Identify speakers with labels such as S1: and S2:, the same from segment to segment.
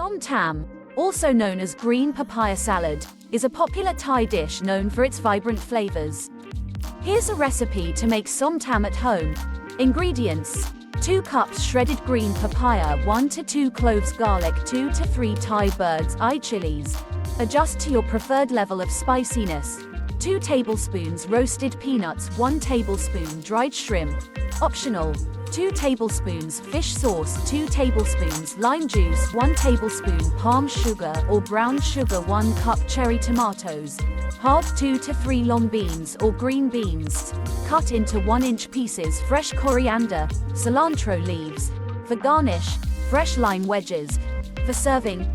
S1: Som Tam, also known as green papaya salad, is a popular Thai dish known for its vibrant flavors. Here's a recipe to make Som Tam at home. Ingredients: 2 cups shredded green papaya, 1 to 2 cloves garlic, 2 to 3 Thai bird's eye chilies. Adjust to your preferred level of spiciness. 2 tablespoons roasted peanuts, 1 tablespoon dried shrimp. Optional. 2 tablespoons fish sauce, 2 tablespoons lime juice, 1 tablespoon palm sugar or brown sugar, 1 cup cherry tomatoes. Halved 2 to 3 long beans or green beans, cut into 1-inch pieces. Fresh coriander, cilantro leaves. For garnish, fresh lime wedges. For serving,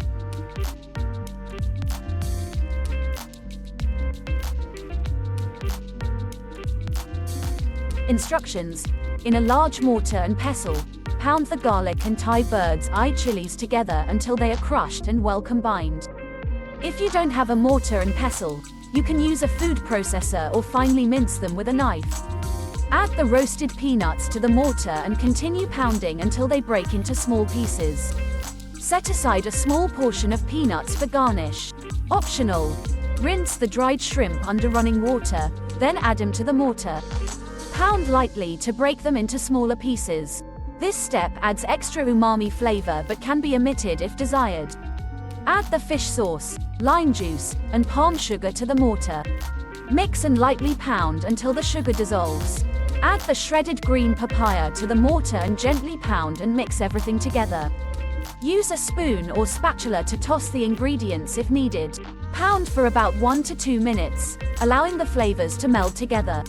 S1: instructions: in a large mortar and pestle, pound the garlic and Thai bird's eye chilies together until they are crushed and well combined. If you don't have a mortar and pestle, you can use a food processor or finely mince them with a knife. Add the roasted peanuts to the mortar and continue pounding until they break into small pieces. Set aside a small portion of peanuts for garnish. Optional. Rinse the dried shrimp under running water, then add them to the mortar. Pound lightly to break them into smaller pieces. This step adds extra umami flavor but can be omitted if desired. Add the fish sauce, lime juice, and palm sugar to the mortar. Mix and lightly pound until the sugar dissolves. Add the shredded green papaya to the mortar and gently pound and mix everything together. Use a spoon or spatula to toss the ingredients if needed. Pound for about 1 to 2 minutes, allowing the flavors to meld together.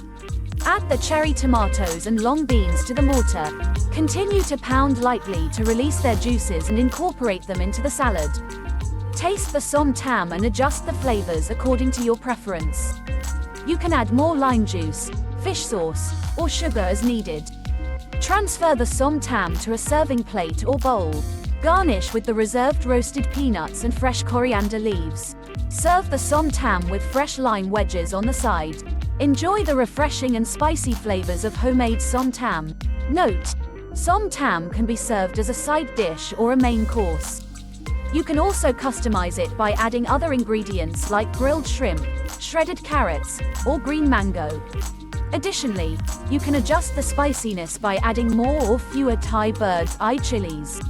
S1: Add the cherry tomatoes and long beans to the mortar. Continue to pound lightly to release their juices and incorporate them into the salad. Taste the Som Tam and adjust the flavors according to your preference. You can add more lime juice, fish sauce, or sugar as needed. Transfer the Som Tam to a serving plate or bowl. Garnish with the reserved roasted peanuts and fresh coriander leaves. Serve the Som Tam with fresh lime wedges on the side. Enjoy the refreshing and spicy flavors of homemade Som Tam. Note: Som Tam can be served as a side dish or a main course. You can also customize it by adding other ingredients like grilled shrimp, shredded carrots, or green mango. Additionally, you can adjust the spiciness by adding more or fewer Thai bird's eye chilies.